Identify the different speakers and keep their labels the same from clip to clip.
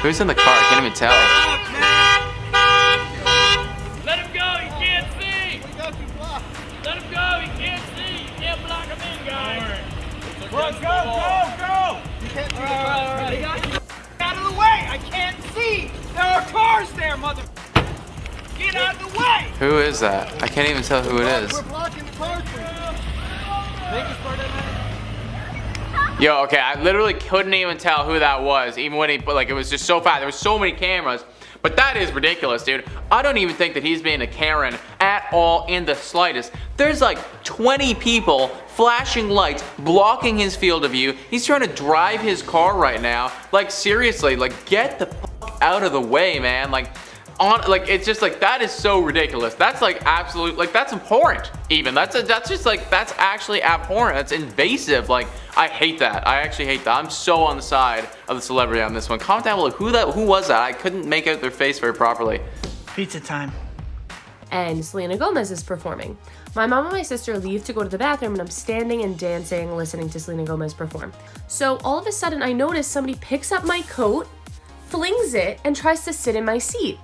Speaker 1: Who's in the car? I can't even tell.
Speaker 2: Let him go, he can't see! Let him go, he can't see! You can't block him in, guys! Go! You can't see the cars. Out of the way! I can't see! There are cars there, mother... Get out of the way!
Speaker 1: Who is that? I can't even tell who it is.
Speaker 2: We're blocking the cars for you.
Speaker 1: Yo, okay, I literally couldn't even tell who that was, even when it was just so fast. There was so many cameras, but that is ridiculous, dude. I don't even think that he's being a Karen at all in the slightest. There's like 20 people flashing lights, blocking his field of view. He's trying to drive his car right now. Like, seriously, like, get the fuck out of the way, man. Like, it's just like, that is so ridiculous. That's like absolute, like, that's abhorrent even. That's actually abhorrent. That's invasive. Like, I hate that. I actually hate that. I'm so on the side of the celebrity on this one. Comment down below who was that? I couldn't make out their face very properly.
Speaker 3: Pizza time.
Speaker 4: And Selena Gomez is performing. My mom and my sister leave to go to the bathroom and I'm standing and dancing, listening to Selena Gomez perform. So all of a sudden I notice somebody picks up my coat, flings it, and tries to sit in my seat.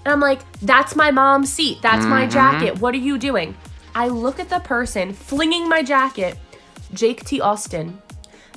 Speaker 4: And I'm like, that's my mom's seat. That's my jacket. What are you doing? I look at the person flinging my jacket, Jake T. Austin.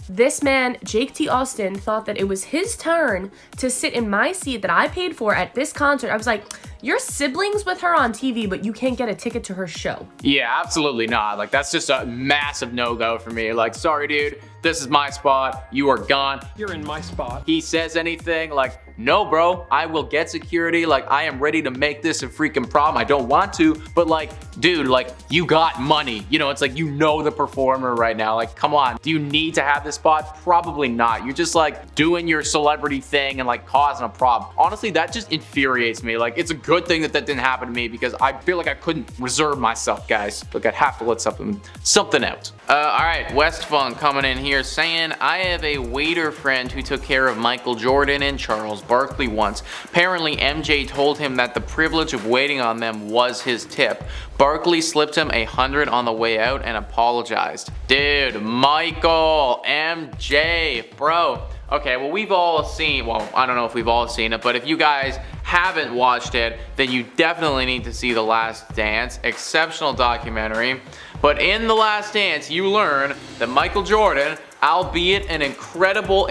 Speaker 4: This man, Jake T. Austin, thought that it was his turn to sit in my seat that I paid for at this concert. I was like, you're siblings with her on TV, but you can't get a ticket to her show.
Speaker 1: Yeah, absolutely not. Like, that's just a massive no-go for me. Like, sorry, dude. This is my spot. You are gone.
Speaker 5: You're in my spot.
Speaker 1: He says anything like, no, bro, I will get security. Like, I am ready to make this a freaking problem. I don't want to, but like, dude, like, you got money. You know, it's like, you know the performer right now. Like, come on. Do you need to have this spot? Probably not. You're just like doing your celebrity thing and like causing a problem. Honestly, that just infuriates me. Like, it's a good thing that that didn't happen to me because I feel like I couldn't reserve myself, guys. Like, I'd have to let something out. All right, Westfunk coming in here saying, I have a waiter friend who took care of Michael Jordan and Charles Barkley once. Apparently, MJ told him that the privilege of waiting on them was his tip. Barkley slipped him $100 on the way out and apologized. Dude, Michael, MJ, bro. Okay, well, we've all seen, well, I don't know if we've all seen it, but if you guys haven't watched it, then you definitely need to see The Last Dance. Exceptional documentary. But in The Last Dance, you learn that Michael Jordan, albeit an incredible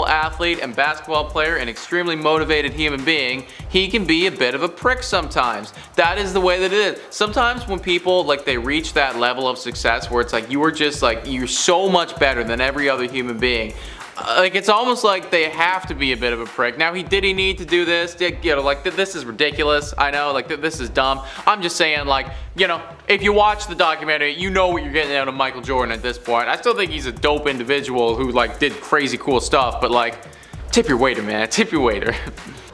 Speaker 1: athlete and basketball player and extremely motivated human being, he can be a bit of a prick sometimes. That is the way that it is. Sometimes when people, like, they reach that level of success where it's like, you are just like, you're so much better than every other human being. Like, it's almost like they have to be a bit of a prick. Now, did he need to do this? You know, like, this is ridiculous. I know, like, this is dumb. I'm just saying, like, you know, if you watch the documentary, you know what you're getting out of Michael Jordan at this point. I still think he's a dope individual who, like, did crazy cool stuff, but, like, tip your waiter, man. Tip your waiter.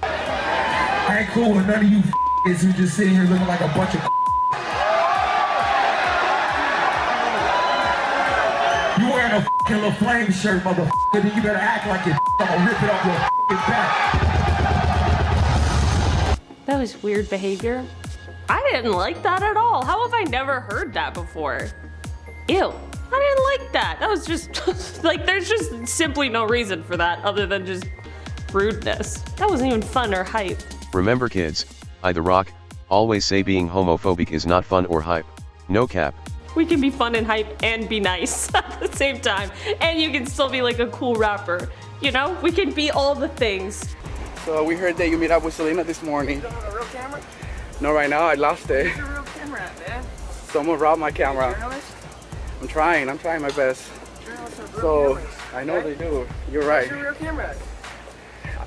Speaker 6: I ain't cool with none of you f***ers who just sitting here looking like a bunch of You wearing a f***ing little flame shirt, motherfucker, then you better act like it. I'm gonna rip it off your f***ing back.
Speaker 4: That was weird behavior.
Speaker 7: I didn't like that at all. How have I never heard that before? Ew. I didn't like that. That was just, like, there's just simply no reason for that other than just rudeness. That wasn't even fun or hype.
Speaker 8: Remember, kids, I The Rock always say being homophobic is not fun or hype. No cap.
Speaker 7: We can be fun and hype and be nice at the same time. And you can still be like a cool rapper. You know, we can be all the things.
Speaker 9: So we heard that you meet up with Selena this morning.
Speaker 2: You don't have a real camera?
Speaker 9: No, right now I lost it.
Speaker 2: Where's your real camera at, man?
Speaker 9: Someone robbed my camera.
Speaker 2: Journalist?
Speaker 9: I'm trying my best.
Speaker 2: Journalists have real
Speaker 9: So,
Speaker 2: cameras.
Speaker 9: I know
Speaker 2: Okay?
Speaker 9: they do. You're right.
Speaker 2: Where's your real camera at?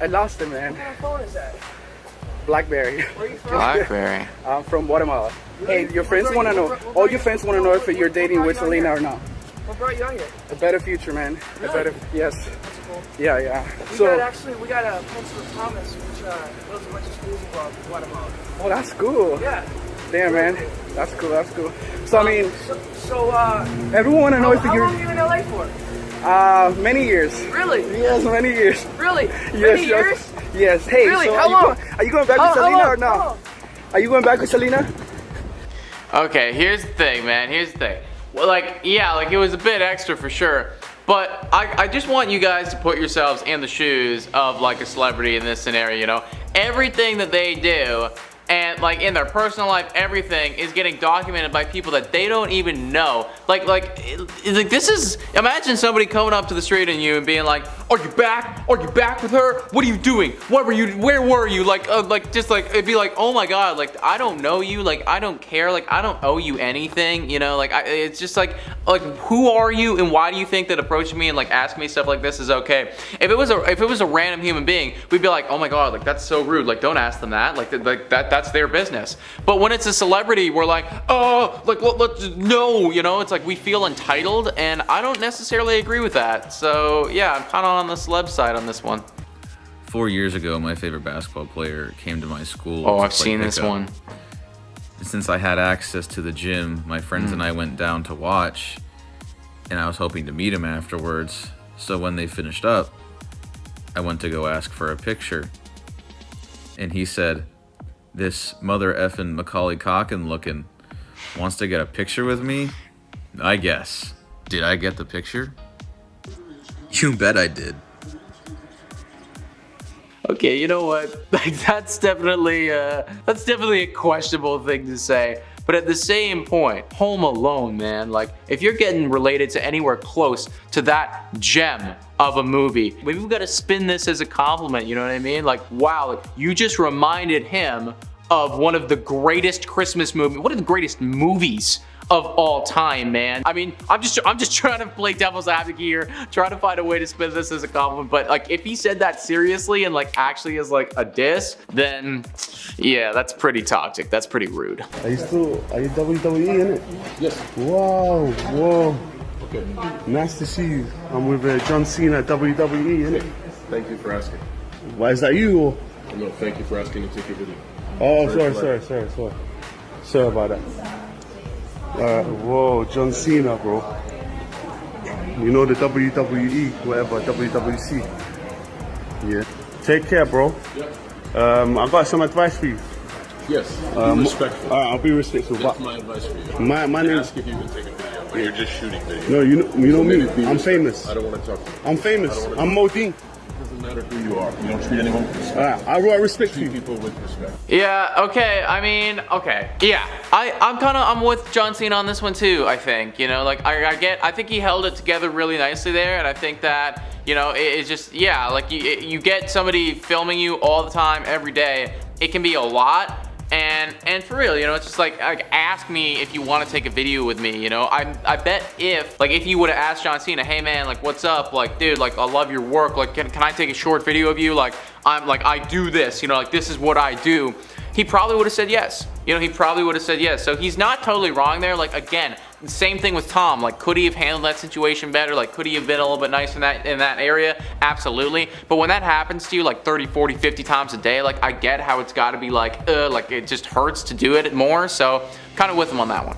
Speaker 9: I lost it, man.
Speaker 2: What kind of phone is that?
Speaker 9: Blackberry.
Speaker 2: Where are you from?
Speaker 1: Blackberry.
Speaker 9: I'm from Guatemala. Hey, your friends want to know, all your friends want to know if you're dating with Selena or not.
Speaker 2: What brought you out here?
Speaker 9: A better future, man.
Speaker 2: Really?
Speaker 9: A better, yes.
Speaker 2: That's cool.
Speaker 9: Yeah.
Speaker 2: We
Speaker 9: So,
Speaker 2: got a Prince of Promise, which builds a bunch of schools abroad in Guatemala.
Speaker 9: oh, that's cool.
Speaker 2: Yeah.
Speaker 9: Damn, man. That's cool. So, I mean,
Speaker 2: So,
Speaker 9: everyone want to know if
Speaker 2: how
Speaker 9: you're,
Speaker 2: long are you in LA for?
Speaker 9: many years.
Speaker 2: Really?
Speaker 9: Yes, many years.
Speaker 2: Really?
Speaker 9: Yes,
Speaker 2: Many years?
Speaker 9: Yes. Hey,
Speaker 2: Really?
Speaker 9: so
Speaker 2: How long?
Speaker 9: Are you going back with Selena or not? Are you going back with Selena?
Speaker 1: Okay, here's the thing, man. Here's the thing. Well, like, yeah, like, it was a bit extra for sure. But I just want you guys to put yourselves in the shoes of like a celebrity in this scenario, you know? Everything that they do, and like in their personal life, everything is getting documented by people that they don't even know. Like this is, imagine somebody coming up to the street and you and being like, are you back? Are you back with her? What are you doing? What were you, where were you? Like just like, it'd be like, oh my God, like I don't know you, like I don't care, like I don't owe you anything, you know? Like it's just like who are you and why do you think that approaching me and like asking me stuff like this is okay? If it was a random human being, we'd be like, oh my God, like that's so rude, like don't ask them that, like that's their business. But when it's a celebrity, we're like, oh, like let's no, you know, it's like we feel entitled, and I don't necessarily agree with that. So yeah, I'm kind of on the celeb side on this one.
Speaker 3: 4 years ago, my favorite basketball player came to my school.
Speaker 1: Oh,
Speaker 3: to
Speaker 1: I've
Speaker 3: play
Speaker 1: seen this
Speaker 3: pickup.
Speaker 1: one.
Speaker 3: Since I had access to the gym, my friends and I went down to watch, and I was hoping to meet him afterwards. So when they finished up, I went to go ask for a picture, and he said, "This mother effing Macaulay Culkin looking wants to get a picture with me? I guess." Did I get the picture? You bet I did.
Speaker 1: Okay, you know what? Like that's definitely a questionable thing to say. But at the same point, Home Alone, man, like if you're getting related to anywhere close to that gem of a movie, maybe we've got to spin this as a compliment, you know what I mean? Like, wow, like, you just reminded him of one of the greatest Christmas movies, one of the greatest movies of all time, man. I mean, I'm just trying to play devil's advocate here, trying to find a way to spin this as a compliment, but like if he said that seriously and like actually as like a diss, then yeah, that's pretty toxic. That's pretty rude.
Speaker 5: Are you WWE in it? Yes. Wow, whoa. Okay. Nice to see you. I'm with John Cena, WWE in it.
Speaker 10: Thank you for asking.
Speaker 5: Why is that you? Or?
Speaker 10: No, thank you for asking to take your video.
Speaker 5: Oh, sorry. Sorry about that. Whoa, John Cena, bro. You know the WWE, whatever, WWC. Yeah. Take care, bro. Yeah. I got some advice for you.
Speaker 10: Yes. Be respectful.
Speaker 5: I'll be respectful.
Speaker 10: That's my advice for you.
Speaker 5: My name.
Speaker 10: Ask if you can take a video, but you're just shooting video.
Speaker 5: No, you know me. I'm famous.
Speaker 10: I don't want to talk to you.
Speaker 5: I'm famous. I'm Modine.
Speaker 10: It doesn't matter who you are. You don't treat anyone with respect.
Speaker 5: I respect you.
Speaker 10: Treat people with respect.
Speaker 1: Yeah, okay, I mean, okay. Yeah, I'm with John Cena on this one too, I think. You know, like I think he held it together really nicely there, and I think that, you know, it's just, yeah, like you get somebody filming you all the time, every day, it can be a lot. And for real, you know, it's just like ask me if you want to take a video with me, you know. I bet if you would have asked John Cena, hey man, like what's up, like dude, like I love your work, like can I take a short video of you, like I do this, you know, like this is what I do, he probably would have said yes. You know, he probably would have said yes. So he's not totally wrong there. Like again, same thing with Tom. Like could he have handled that situation better? Like could he have been a little bit nicer in that area? Absolutely. But when that happens to you like 30, 40, 50 times a day, like I get how it's got to be like it just hurts to do it more. So kind of with him on that one.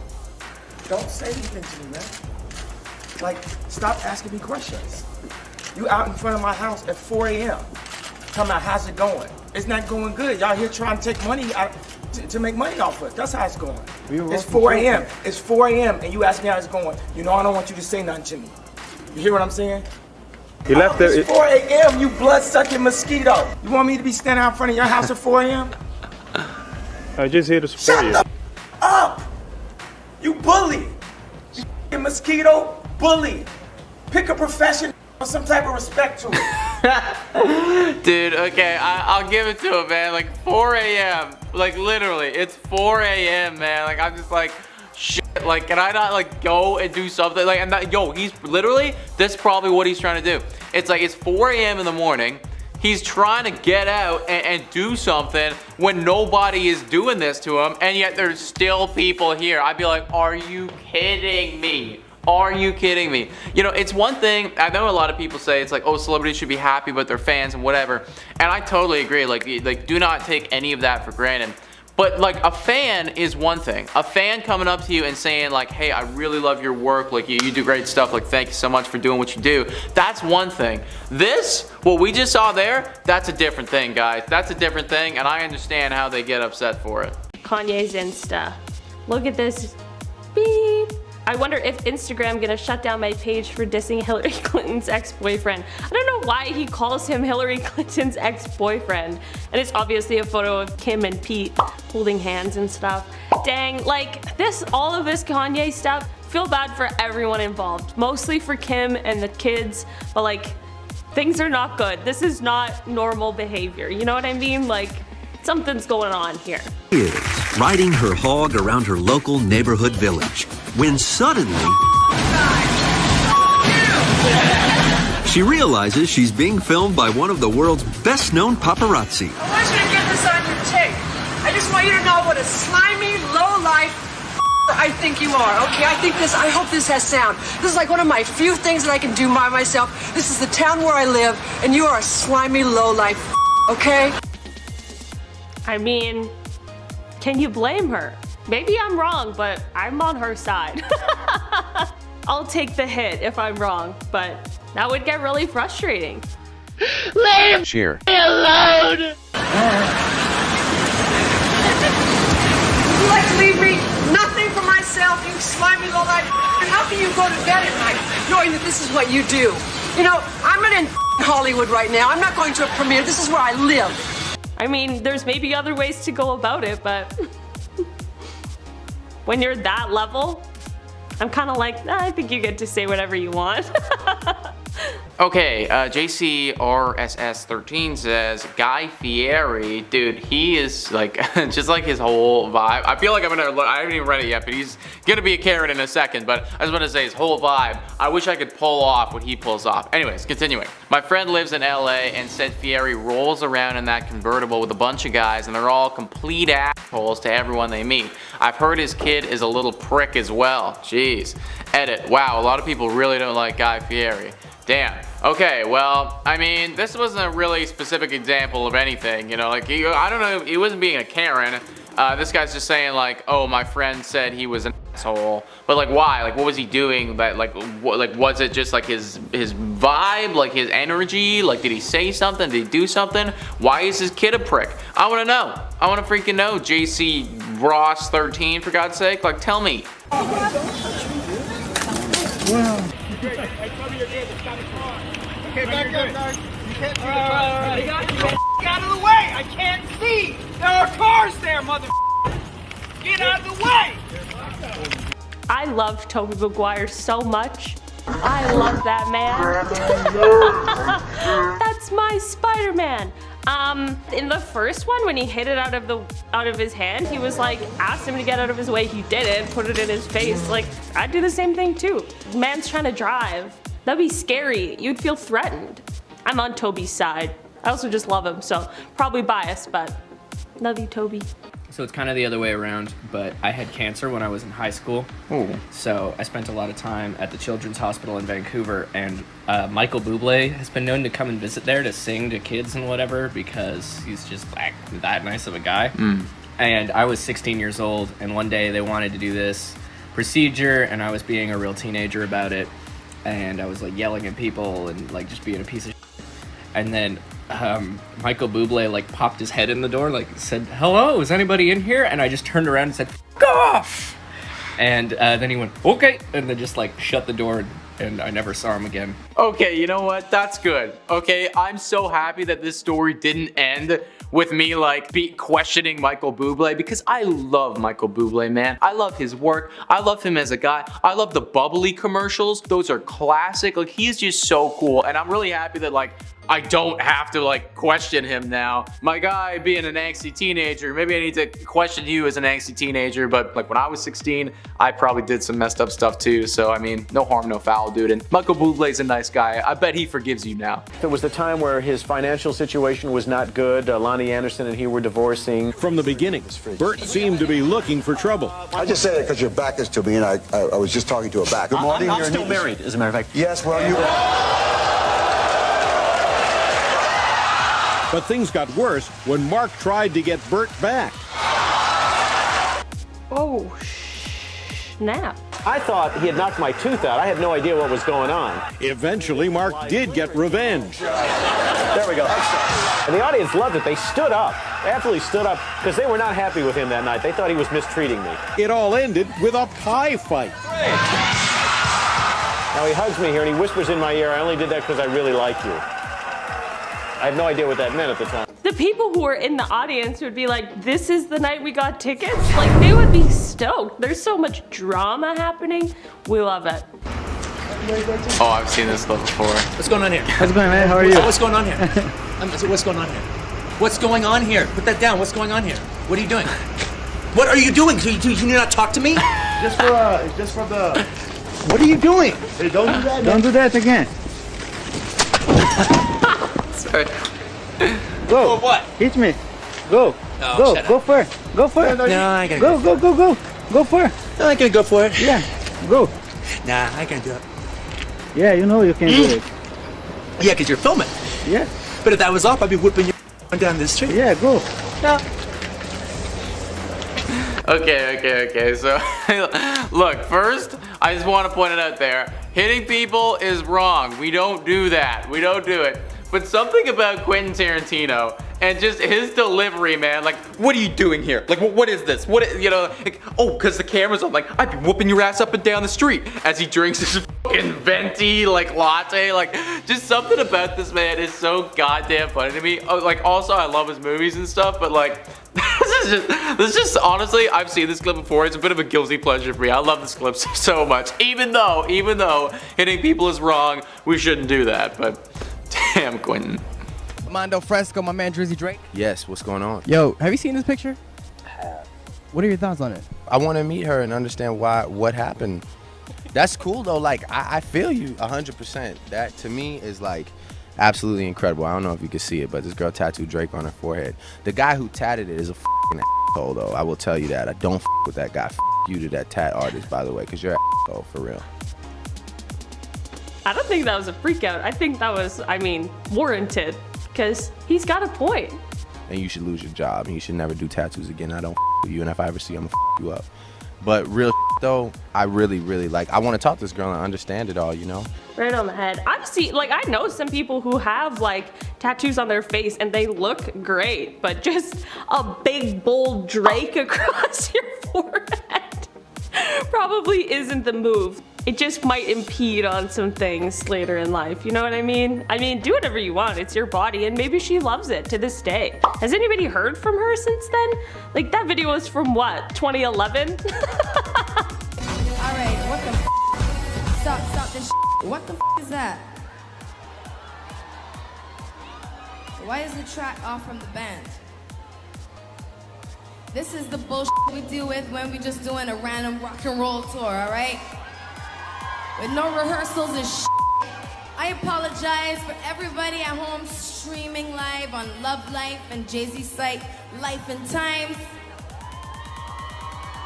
Speaker 11: Don't say anything to me, man. Like stop asking me questions. You out in front of my house at 4 a.m. Talking about how's it going? It's not going good. Y'all here trying to take money out to make money off us. That's how it's going. It's 4 a.m. It's 4 a.m. and you ask me how it's going. You know I don't want you to say nothing to me. You hear what I'm saying?
Speaker 5: He left there.
Speaker 11: It's 4 a.m. You blood-sucking mosquito. You want me to be standing out in front of your house at 4 a.m.?
Speaker 5: I just here to support you.
Speaker 11: Shut the up! You bully. You f***ing mosquito bully. Pick a profession with some type of respect to it.
Speaker 1: Dude, okay, I'll give it to him, man. Like 4 a.m. Like literally, it's 4 a.m. man. Like I'm just like, shit. Like, can I not like go and do something? Like, and that, yo, he's literally, that's probably what he's trying to do. It's like it's 4 a.m. in the morning. He's trying to get out and do something when nobody is doing this to him, and yet there's still people here. I'd be like, are you kidding me? Are you kidding me? You know, it's one thing, I know a lot of people say it's like, oh, celebrities should be happy with their fans and whatever. And I totally agree, like do not take any of that for granted. But like a fan is one thing. A fan coming up to you and saying like, hey, I really love your work, like you do great stuff, like thank you so much for doing what you do. That's one thing. This, what we just saw there, that's a different thing, guys. That's a different thing, and I understand how they get upset for it.
Speaker 7: Kanye's Insta. Look at this. Beep. I wonder if Instagram gonna shut down my page for dissing Hillary Clinton's ex-boyfriend. I don't know why he calls him Hillary Clinton's ex-boyfriend. And it's obviously a photo of Kim and Pete holding hands and stuff. Dang, like all of this Kanye stuff, feel bad for everyone involved. Mostly for Kim and the kids, but like, things are not good. This is not normal behavior. You know what I mean? Like, something's going on here.
Speaker 12: Is riding her hog around her local neighborhood village when suddenly she realizes she's being filmed by one of the world's best-known paparazzi.
Speaker 13: I want you to get this on your tape. I just want you to know what a slimy, low-life I think you are, okay? I hope this has sound. This is like one of my few things that I can do by myself. This is the town where I live, and you are a slimy, low-life, okay?
Speaker 7: I mean, can you blame her? Maybe I'm wrong, but I'm on her side. I'll take the hit if I'm wrong, but that would get really frustrating.
Speaker 8: Leave Share.
Speaker 13: Me alone! Would you like to leave me nothing for myself, you slimy low-life? How can you go to bed at night knowing that this is what you do? You know, I'm not in Hollywood right now. I'm not going to a premiere. This is where I live.
Speaker 7: I mean, there's maybe other ways to go about it, but when you're that level, I'm kind of like, I think you get to say whatever you want.
Speaker 1: Okay, JCRSS13 says, Guy Fieri, dude, he is like, just like his whole vibe. I feel like I haven't even read it yet, but he's gonna be a Karen in a second, but I just wanna say his whole vibe, I wish I could pull off what he pulls off. Anyways, continuing. My friend lives in LA and said Fieri rolls around in that convertible with a bunch of guys and they're all complete assholes to everyone they meet. I've heard his kid is a little prick as well. Jeez. Edit. Wow, a lot of people really don't like Guy Fieri. Damn. Okay, well, I mean, this wasn't a really specific example of anything, you know, like, I don't know, he wasn't being a Karen. This guy's just saying like, oh, my friend said he was an asshole, but like, why? Like, what was he doing that, like, was it just like his vibe, like his energy? Like, did he say something? Did he do something? Why is his kid a prick? I wanna know. I wanna freaking know, JC Ross 13, for God's sake, like, tell me.
Speaker 2: Okay, back up, guys. You can't see the car. Get out of the way! I can't see! There are cars there, mother. Get out of the way!
Speaker 7: I love Tobey Maguire so much. I love that man. That's my Spider-Man. In the first one, when he hit it out of his hand, he was like, asked him to get out of his way. He did it, put it in his face. Like, I'd do the same thing too. Man's trying to drive. That'd be scary. You'd feel threatened. I'm on Toby's side. I also just love him, so probably biased, but love you, Toby.
Speaker 14: So it's kind of the other way around, but I had cancer when I was in high school.
Speaker 1: Ooh.
Speaker 14: So I spent a lot of time at the Children's Hospital in Vancouver, and Michael Bublé has been known to come and visit there to sing to kids and whatever because he's just like that nice of a guy. And I was 16 years old, and one day they wanted to do this procedure, and I was being a real teenager about it. And I was like yelling at people and like just being a piece of shit. And then Michael Bublé like popped his head in the door, like said, "Hello, is anybody in here?" And I just turned around and said, "F*** off!" And then he went, "Okay," and then just like shut the door, and I never saw him again.
Speaker 1: Okay, you know what? That's good. Okay, I'm so happy that this story didn't end with me like questioning Michael Bublé, because I love Michael Bublé, man. I love his work. I love him as a guy. I love the bubbly commercials. Those are classic. Like, he's just so cool, and I'm really happy that like I don't have to like question him now. My guy being an angsty teenager, maybe I need to question you as an angsty teenager, but like when I was 16, I probably did some messed up stuff too. So I mean, no harm, no foul, dude. And Michael Bublé's a nice guy. I bet he forgives you now.
Speaker 15: There was the time where his financial situation was not good. Lonnie Anderson and he were divorcing.
Speaker 16: From the beginning, Bert seemed to be looking for trouble.
Speaker 17: I just say that because your back is to me, and I was just talking to a back. Good morning.
Speaker 15: I'm still married, as a matter of fact.
Speaker 17: Yes, well, you...
Speaker 16: But things got worse when Mark tried to get Bert back.
Speaker 7: Oh, snap.
Speaker 15: I thought he had knocked my tooth out. I had no idea what was going on.
Speaker 16: Eventually, Mark did get revenge.
Speaker 15: There we go. And the audience loved it. They stood up. They absolutely stood up because they were not happy with him that night. They thought he was mistreating me.
Speaker 16: It all ended with a pie fight.
Speaker 15: Now he hugs me here and he whispers in my ear, I only did that because I really like you. I have no idea what that meant at the time.
Speaker 7: The people who were in the audience would be like, this is the night we got tickets? Like, they would be stoked. There's so much drama happening. We love it.
Speaker 1: Oh, I've seen this clip before.
Speaker 18: What's going on here?
Speaker 19: How's it going, man? How are you?
Speaker 18: What's going on here? What's going on here? What's going on here? Put that down. What's going on here? What are you doing? What are you doing? Do you not talk to me?
Speaker 5: Just for the.
Speaker 18: What are you doing?
Speaker 5: Hey, don't do that.
Speaker 19: Don't do that again.
Speaker 1: Sorry.
Speaker 19: Go.
Speaker 18: For what?
Speaker 19: Hit me. Go.
Speaker 18: Oh,
Speaker 19: Go.
Speaker 18: shut
Speaker 19: Go
Speaker 18: up.
Speaker 19: for it. Go for it.
Speaker 18: No, I ain't gonna
Speaker 19: go. Go. Go. Go. Go for it.
Speaker 18: No, I ain't gonna go for it.
Speaker 19: Yeah. Go.
Speaker 18: Nah, I ain't gonna do it.
Speaker 19: Yeah, you know you can do it.
Speaker 18: Yeah, because you're filming.
Speaker 19: Yeah.
Speaker 18: But if that was off, I'd be whipping you down the street.
Speaker 19: Yeah, go.
Speaker 18: No.
Speaker 1: Okay. So, look, first, I just want to point it out there. Hitting people is wrong. We don't do that. We don't do it. But something about Quentin Tarantino and just his delivery, man. Like, what are you doing here? Like, what is this? You know, like, oh, because the camera's on. Like, I'd be whooping your ass up and down the street as he drinks his fucking venti, like, latte. Like, just something about this man is so goddamn funny to me. Oh, like, also, I love his movies and stuff, but, like, this is just, honestly, I've seen this clip before. It's a bit of a guilty pleasure for me. I love this clip so much. Even though hitting people is wrong, we shouldn't do that. But, damn, Quentin.
Speaker 20: Mondo Fresco, my man Drizzy Drake.
Speaker 21: Yes, what's going on?
Speaker 20: Yo, have you seen this picture?
Speaker 21: I have.
Speaker 20: What are your thoughts on it?
Speaker 21: I want to meet her and understand what happened. That's cool though. Like I feel you 100%. That to me is like absolutely incredible. I don't know if you can see it, but this girl tattooed Drake on her forehead. The guy who tatted it is a f***ing asshole though. I will tell you that. I don't f*** with that guy. F*** you to that tat artist, by the way, because you're an asshole for real.
Speaker 7: I don't think that was a freak out. I think that was, warranted. Because he's got a point.
Speaker 21: And you should lose your job. And you should never do tattoos again. I don't with you. And if I ever see you, I'm gonna you up. But real though, I really like, I want to talk to this girl and understand it all, you know?
Speaker 7: Right on the head. I've seen, like, I know some people who have, like, tattoos on their face and they look great. But just a big, bold Drake across your forehead probably isn't the move. It just might impede on some things later in life, you know what I mean? Do whatever you want, it's your body, and maybe she loves it to this day. Has anybody heard from her since then? Like, that video was from what, 2011?
Speaker 22: Alright, what the f? Stop this shit. What the f is that? Why is the track off from the band? This is the bullshit we deal with when we just doing a random rock and roll tour, alright? With no rehearsals and shit. I apologize for everybody at home streaming live on Love Life and Jay-Z's site, Life and Times.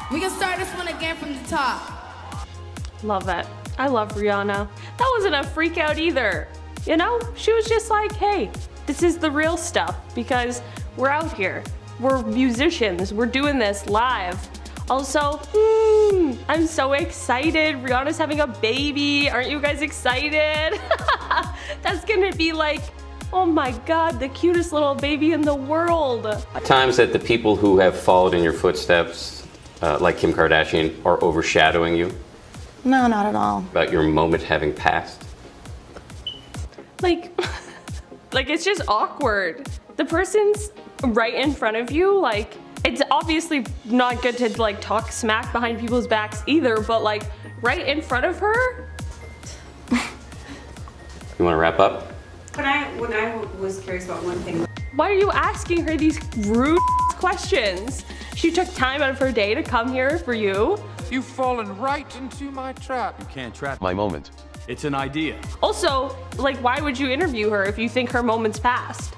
Speaker 22: We can start this one again from the top.
Speaker 7: Love it. I love Rihanna. That wasn't a freak out either. You know, she was just like, hey, this is the real stuff because we're out here. We're musicians. We're doing this live. Also, I'm so excited. Rihanna's having a baby. Aren't you guys excited? That's gonna be like, oh my God, the cutest little baby in the world.
Speaker 23: Times that the people who have followed in your footsteps, like Kim Kardashian, are overshadowing you?
Speaker 22: No, not at all.
Speaker 23: About your moment having passed?
Speaker 7: Like it's just awkward. The person's right in front of you, like, it's obviously not good to like talk smack behind people's backs either, but like right in front of her.
Speaker 23: You want to wrap up?
Speaker 24: When I was curious about one thing.
Speaker 7: Why are you asking her these rude questions? She took time out of her day to come here for you.
Speaker 25: You've fallen right into my trap.
Speaker 26: You can't trap
Speaker 8: my moment.
Speaker 26: It's an idea.
Speaker 7: Also, like, why would you interview her if you think her moment's passed?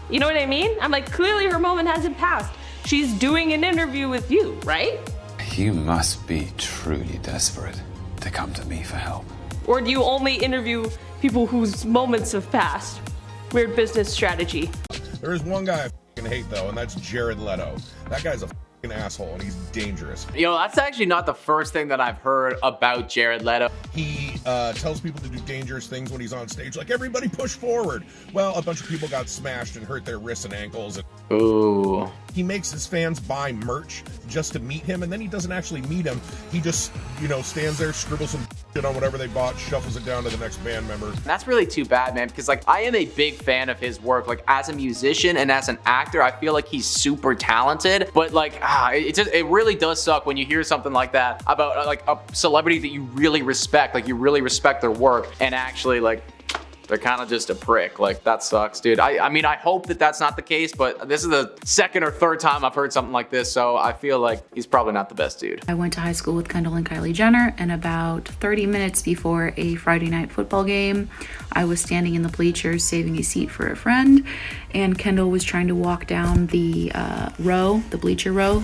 Speaker 7: You know what I mean? I'm like, clearly her moment hasn't passed. She's doing an interview with you, right?
Speaker 27: You must be truly desperate to come to me for help.
Speaker 7: Or do you only interview people whose moments have passed? Weird business strategy.
Speaker 10: There is one guy I fucking hate though, and that's Jared Leto. That guy's a fucking asshole and he's dangerous.
Speaker 1: You know, that's actually not the first thing that I've heard about Jared Leto.
Speaker 10: He tells people to do dangerous things when he's on stage, like everybody push forward. Well, a bunch of people got smashed and hurt their wrists and ankles. And
Speaker 1: Ooh.
Speaker 10: He makes his fans buy merch just to meet him, and then he doesn't actually meet him. He just, you know, stands there, scribbles some shit on whatever they bought, shuffles it down to the next band member.
Speaker 1: That's really too bad, man, because like I am a big fan of his work. Like as a musician and as an actor, I feel like he's super talented, but like it really does suck when you hear something like that about like a celebrity that you really respect, like you really respect their work, and actually like they're kind of just a prick. Like, that sucks, dude. I mean, I hope that that's not the case, but this is the second or third time I've heard something like this, so I feel like he's probably not the best dude.
Speaker 3: I went to high school with Kendall and Kylie Jenner, and about 30 minutes before a Friday night football game, I was standing in the bleachers saving a seat for a friend, and Kendall was trying to walk down the bleacher row,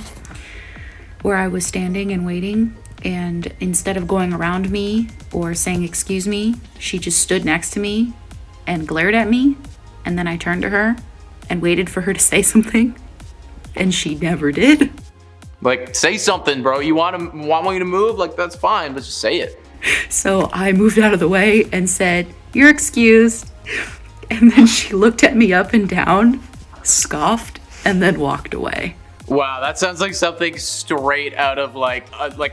Speaker 3: where I was standing and waiting. And instead of going around me or saying excuse me, she just stood next to me and glared at me. And then I turned to her and waited for her to say something. And she never did.
Speaker 1: Like, say something, bro. You want me to move? Like, that's fine, but just say it.
Speaker 3: So I moved out of the way and said, "You're excused." And then she looked at me up and down, scoffed, and then walked away.
Speaker 1: Wow, that sounds like something straight out of like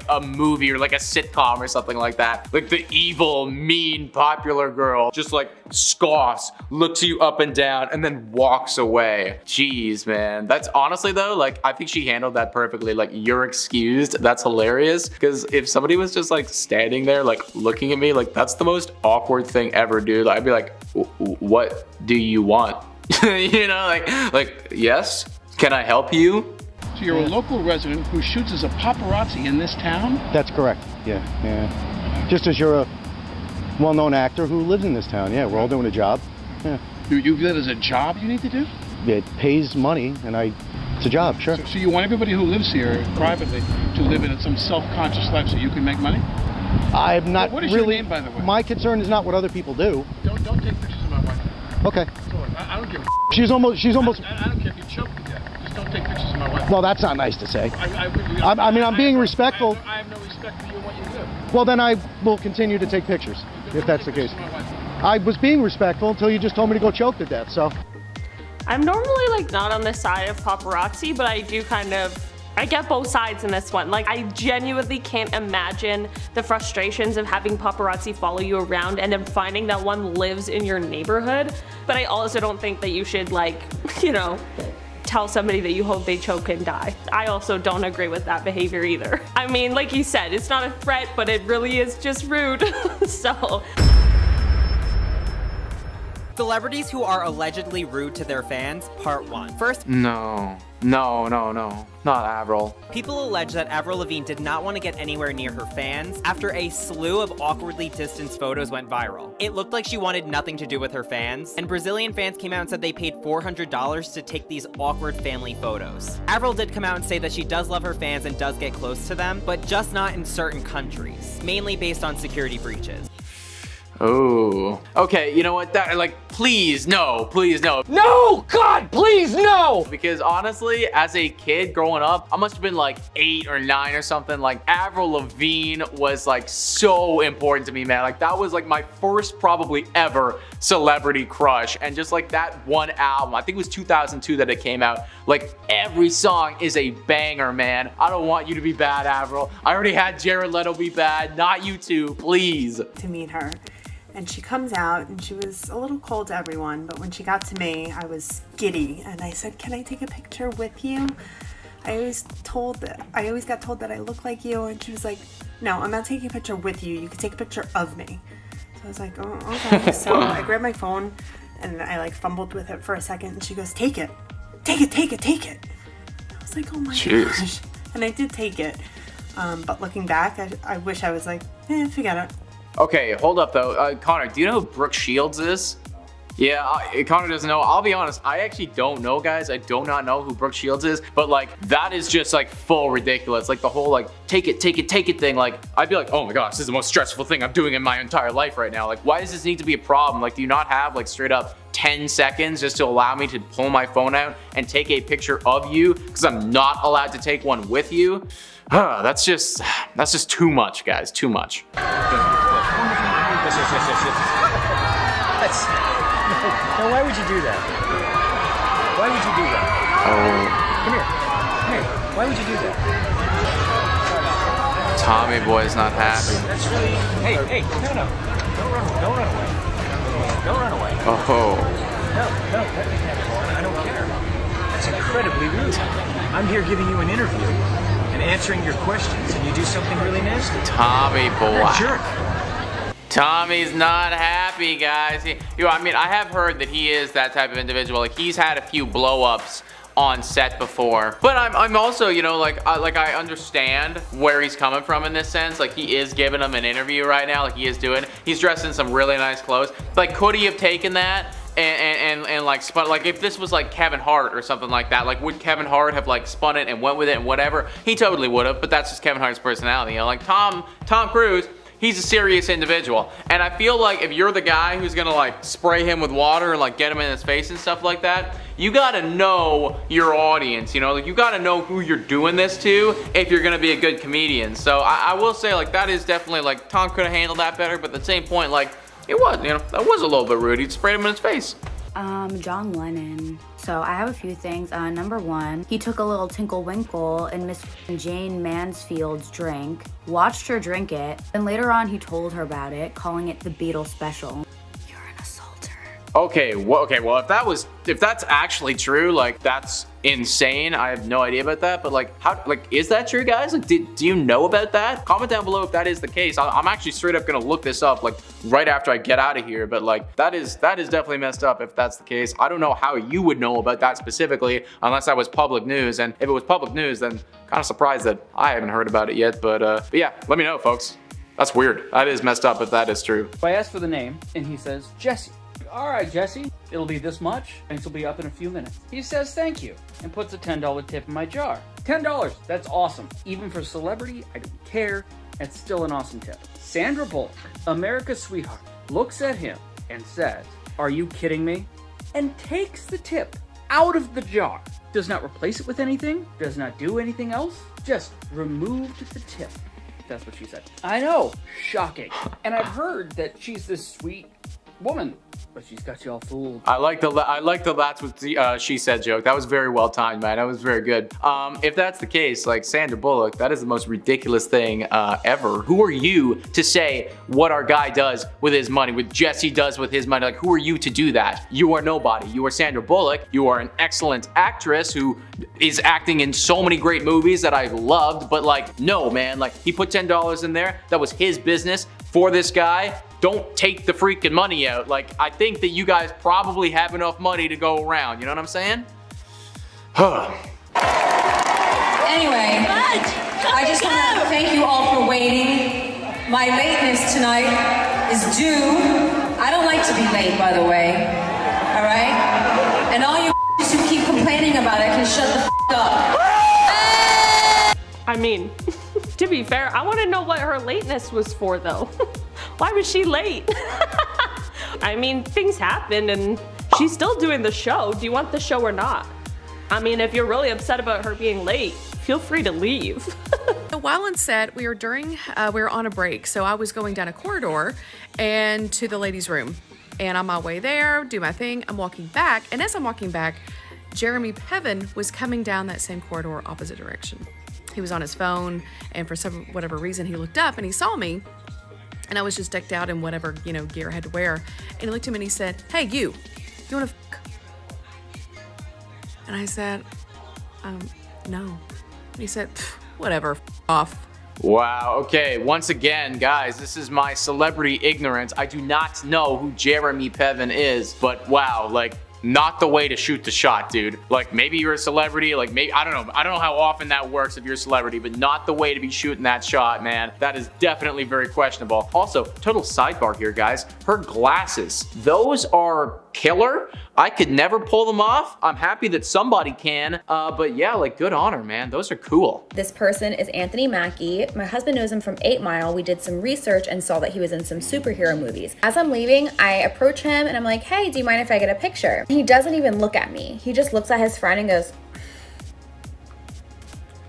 Speaker 1: a movie or like a sitcom or something like that. Like the evil, mean, popular girl just like scoffs, looks you up and down, and then walks away. Jeez, man. That's honestly though, like I think she handled that perfectly. Like, "You're excused." That's hilarious. Because if somebody was just like standing there, like looking at me, like that's the most awkward thing ever, dude. I'd be like, "What do you want?" You know, like, "Yes? Can I help you?"
Speaker 4: So you're a local resident who shoots as a paparazzi in this town?
Speaker 6: That's correct, yeah. Just as you're a well-known actor who lives in this town, yeah, we're all doing a job, yeah.
Speaker 4: You view that as a job you need to do?
Speaker 6: It pays money, and it's a job, sure.
Speaker 4: So you want everybody who lives here privately to live in some self-conscious life so you can make money?
Speaker 6: I'm not
Speaker 4: What is
Speaker 6: really,
Speaker 4: your name, by the way?
Speaker 6: My concern is not what other people do.
Speaker 4: Don't take pictures of my wife.
Speaker 6: Okay.
Speaker 4: So, I don't give a
Speaker 6: She's almost.
Speaker 4: I don't care if you choke to death. Just don't take pictures of my wife.
Speaker 6: Well, that's not nice to say.
Speaker 4: I'm
Speaker 6: being respectful.
Speaker 4: I have no respect for you and what you do.
Speaker 6: Well, then I will continue to take pictures, if that's the case. I was being respectful until you just told me to go choke to death, so.
Speaker 7: I'm normally like not on the side of paparazzi, but I do I get both sides in this one. Like, I genuinely can't imagine the frustrations of having paparazzi follow you around and then finding that one lives in your neighborhood. But I also don't think that you should, like, you know, tell somebody that you hope they choke and die. I also don't agree with that behavior either. I mean, like you said, it's not a threat, but it really is just rude. So.
Speaker 9: Celebrities who are allegedly rude to their fans, part 1. First,
Speaker 1: No, not Avril.
Speaker 9: people allege that Avril Lavigne did not want to get anywhere near her fans after a slew of awkwardly distanced photos went viral. It looked like she wanted nothing to do with her fans, and Brazilian fans came out and said they paid $400 to take these awkward family photos. Avril did come out and say that she does love her fans and does get close to them, but just not in certain countries, mainly based on security breaches.
Speaker 1: Oh. Okay, you know what? Please no.
Speaker 18: No! God, please, no!
Speaker 1: Because honestly, as a kid growing up, I must have been like 8 or 9 or something. Like, Avril Lavigne was like so important to me, man. Like, that was like my first probably ever celebrity crush. And just like that one album, I think it was 2002 that it came out. Like, every song is a banger, man. I don't want you to be bad, Avril. I already had Jared Leto be bad, not you two, please.
Speaker 11: To meet her. And she comes out and she was a little cold to everyone, but when she got to me, I was giddy and I said, "Can I take a picture with you?" I always got told that I look like you, and she was like, "No, I'm not taking a picture with you. You can take a picture of me." So I was like, "Oh, okay." So I grabbed my phone and I like fumbled with it for a second, and she goes, "Take it. Take it, take it, take it." I was like, "Oh my gosh." And I did take it. But looking back, I wish I was like, forget it.
Speaker 1: Okay, hold up though. Connor, do you know who Brooke Shields is? Yeah, Connor doesn't know. I'll be honest, I actually don't know, guys. I do not know who Brooke Shields is, but like, that is just like full ridiculous. Like the whole like, take it thing. Like, I'd be like, oh my gosh, this is the most stressful thing I'm doing in my entire life right now. Like, why does this need to be a problem? Like, do you not have like straight up 10 seconds just to allow me to pull my phone out and take a picture of you? Because I'm not allowed to take one with you? That's just too much, guys, too much.
Speaker 18: No, why would you do that? Why would you do that? Come here. Hey, why would you do that?
Speaker 1: Tommy boy's not happy.
Speaker 18: That's really. Hey, no. Don't run away. Don't run away.
Speaker 1: Oh.
Speaker 18: No, let me have it, Lauren. I don't care. That's incredibly rude. I'm here giving you an interview and answering your questions, and you do something really nasty.
Speaker 1: Tommy boy.
Speaker 18: You're a jerk.
Speaker 1: Tommy's not happy, guys. I mean, I have heard that he is that type of individual. Like, he's had a few blow-ups on set before, but I'm also, you know, like I understand where he's coming from in this sense. Like, he is giving him an interview right now. Like, he's dressed in some really nice clothes. Like, could he have taken that and like spun, like if this was like Kevin Hart or something like that, like would Kevin Hart have like spun it and went with it and whatever? He totally would have, but that's just Kevin Hart's personality. You know, like Tom Cruise, he's a serious individual, and I feel like if you're the guy who's gonna like spray him with water and like get him in his face and stuff like that, you gotta know your audience, you know, like you gotta know who you're doing this to if you're gonna be a good comedian. So I will say, like, that is definitely, like, Tom could have handled that better, but at the same point, like, it was, you know, that was a little bit rude. He sprayed him in his face.
Speaker 2: John Lennon. So I have a few things. Number one, he took a little Tinkle Winkle in Miss Jane Mansfield's drink, watched her drink it, and later on he told her about it, calling it the Beatles special.
Speaker 1: Okay, well, if that's actually true, like, that's insane. I have no idea about that, but like, is that true, guys? Like, do you know about that? Comment down below if that is the case. I'm actually straight up gonna look this up, like, right after I get out of here, but like, that is definitely messed up if that's the case. I don't know how you would know about that specifically, unless that was public news, and if it was public news, then kind of surprised that I haven't heard about it yet, but yeah, let me know, folks. That's weird. That is messed up if that is true.
Speaker 12: I asked for the name, and he says, Jesse. All right, Jesse, it'll be this much. Thanks will be up in a few minutes. He says thank you and puts a $10 tip in my jar. $10, that's awesome. Even for celebrity, I don't care. It's still an awesome tip. Sandra Bullock, America's sweetheart, looks at him and says, "Are you kidding me?" and takes the tip out of the jar. Does not replace it with anything, does not do anything else, just removed the tip. That's what she said. I know, shocking. And I've heard that she's this sweet woman, but she's got you all fooled.
Speaker 1: I like the that's what she said joke. That was very well timed, man. That was very good. If that's the case, like Sandra Bullock, that is the most ridiculous thing ever. Who are you to say what our guy does with his money, what Jesse does with his money? Like, who are you to do that? You are nobody. You are Sandra Bullock. You are an excellent actress who is acting in so many great movies that I loved, but like, no, man, like, he put $10 in there. That was his business for this guy. Don't take the freaking money out. Like, I think that you guys probably have enough money to go around. You know what I'm saying?
Speaker 13: Anyway, I just want to thank you all for waiting. My lateness tonight is due. I don't like to be late, by the way. All right? And all you who keep complaining about it can shut the up.
Speaker 7: I mean, to be fair, I want to know what her lateness was for, though. Why was she late? I mean, things happen and she's still doing the show. Do you want the show or not? I mean, if you're really upset about her being late, feel free to leave.
Speaker 14: While on set, we were on a break, so I was going down a corridor and to the ladies' room. And on my way there, do my thing, I'm walking back, and as I'm walking back, Jeremy Piven was coming down that same corridor opposite direction. He was on his phone, and for whatever reason, he looked up and he saw me. And I was just decked out in whatever, you know, gear I had to wear. And he looked at me and he said, "Hey, you wanna fuck?" And I said, no. And he said, "Whatever, off."
Speaker 1: Wow, okay, once again, guys, this is my celebrity ignorance. I do not know who Jeremy Piven is, but wow, like, not the way to shoot the shot, dude. Like, maybe you're a celebrity, like, maybe, I don't know how often that works if you're a celebrity, but not the way to be shooting that shot, man. That is definitely very questionable. Also, total sidebar here, guys. Her glasses, those are killer. I could never pull them off. I'm happy that somebody can, but yeah, like, good on her, man. Those are cool.
Speaker 16: This person is Anthony Mackie. My husband knows him from 8 Mile. We did some research and saw that he was in some superhero movies. As I'm leaving, I approach him and I'm like, "Hey, do you mind if I get a picture?" He doesn't even look at me. He just looks at his friend and goes,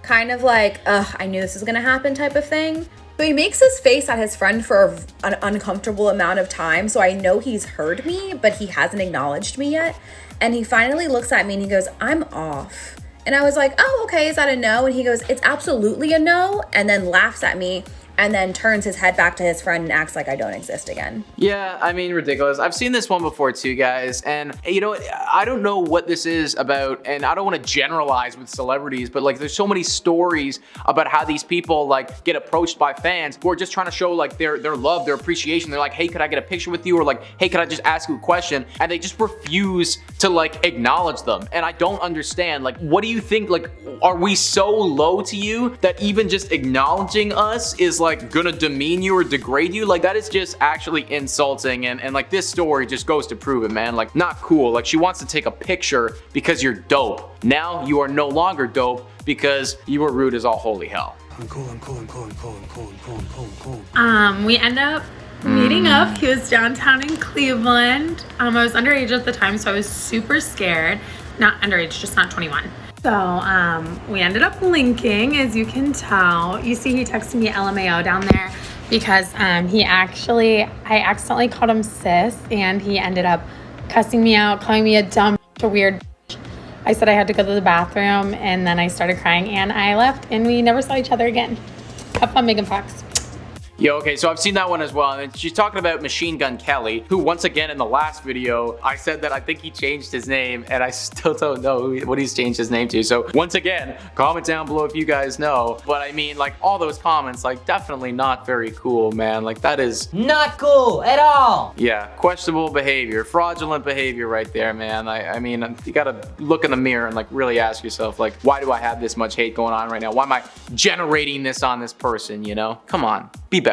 Speaker 16: kind of like, "Ugh, I knew this was gonna happen" type of thing. So he makes his face at his friend for an uncomfortable amount of time. So I know he's heard me, but he hasn't acknowledged me yet. And he finally looks at me and he goes, I'm off. And I was like, oh, okay, is that a no? And he goes, it's absolutely a no. And then laughs at me and then turns his head back to his friend and acts like I don't exist again.
Speaker 1: Yeah, I mean, ridiculous. I've seen this one before too, guys. And you know, I don't know what this is about, and I don't want to generalize with celebrities, but like there's so many stories about how these people like get approached by fans who are just trying to show like their love, their appreciation. They're like, hey, could I get a picture with you? Or like, hey, could I just ask you a question? And they just refuse to like acknowledge them. And I don't understand, like, what do you think? Like, are we so low to you that even just acknowledging us is like gonna demean you or degrade you? Like, that is just actually insulting, and like this story just goes to prove it, man. Like, not cool. Like, she wants to take a picture because you're dope. Now you are no longer dope because you were rude as all holy hell.
Speaker 5: I'm cool. We end up meeting up. He was downtown in Cleveland. I was underage at the time, so I was super scared. Not underage, just not 21. So we ended up linking, as you can tell. You see he texted me LMAO down there because I accidentally called him sis, and he ended up cussing me out, calling me a dumb, a weird. I said I had to go to the bathroom, and then I started crying, and I left, and we never saw each other again. Have fun making facts.
Speaker 1: Yo, okay, so I've seen that one as well, and she's talking about Machine Gun Kelly, who once again in the last video, I said that I think he changed his name, and I still don't know what he's changed his name to. So once again, comment down below if you guys know. But I mean, like, all those comments, like, definitely not very cool, man. Like, that is
Speaker 15: not cool at all.
Speaker 1: Yeah, questionable behavior, fraudulent behavior right there, man. I mean, you gotta look in the mirror and like really ask yourself, like, why do I have this much hate going on right now? Why am I generating this on this person, you know? Come on, be better.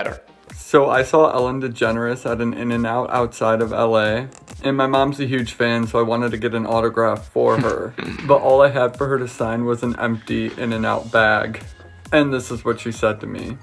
Speaker 17: So I saw Ellen DeGeneres at an In-N-Out outside of LA, and my mom's a huge fan, so I wanted to get an autograph for her. But all I had for her to sign was an empty In-N-Out bag. And this is what she said to me.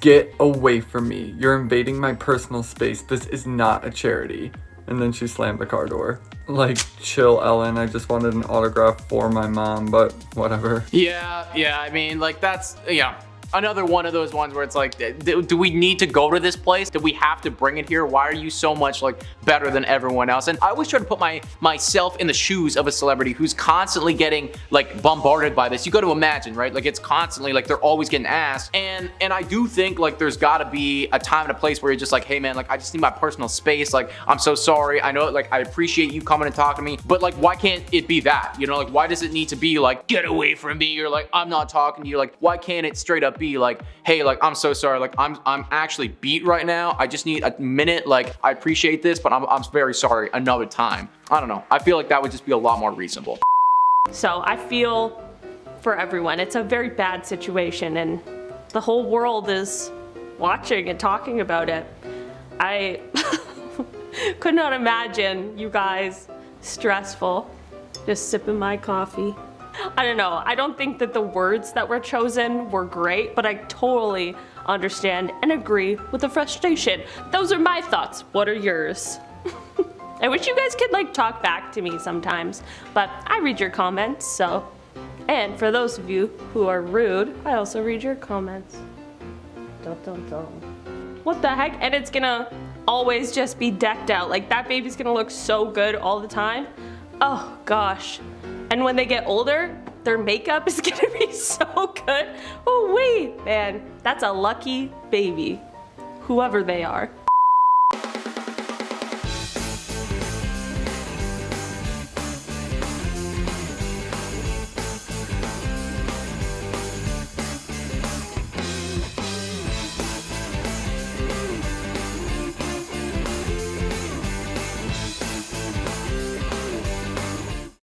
Speaker 17: Get away from me. You're invading my personal space. This is not a charity. And then she slammed the car door. Like, chill, Ellen. I just wanted an autograph for my mom, but whatever.
Speaker 1: Yeah, I mean, like, that's, yeah. Another one of those ones where it's like, do we need to go to this place? Do we have to bring it here? Why are you so much like better than everyone else? And I always try to put myself in the shoes of a celebrity who's constantly getting like bombarded by this. You got to imagine, right? Like, it's constantly like they're always getting asked. And I do think like there's got to be a time and a place where you're just like, hey man, like I just need my personal space. Like, I'm so sorry. I know, like, I appreciate you coming and talking to me, but like, why can't it be that? You know, like, why does it need to be like, get away from me? Or like, I'm not talking to you. Like, why can't it straight up be like, hey, like, I'm so sorry, like, I'm actually beat right now, I just need a minute, like, I appreciate this, but I'm very sorry, another time. I don't know, I feel like that would just be a lot more reasonable.
Speaker 7: So I feel for everyone, it's a very bad situation, and the whole world is watching and talking about it. I could not imagine you guys stressful, just sipping my coffee. I don't know, I don't think that the words that were chosen were great, but I totally understand and agree with the frustration. Those are my thoughts. What are yours? I wish you guys could like talk back to me sometimes, but I read your comments, so. And for those of you who are rude, I also read your comments. Dun, dun, dun. What the heck? And it's gonna always just be decked out. Like, that baby's gonna look so good all the time. Oh gosh. And when they get older, their makeup is gonna be so good. Oh wait, man, that's a lucky baby, whoever they are.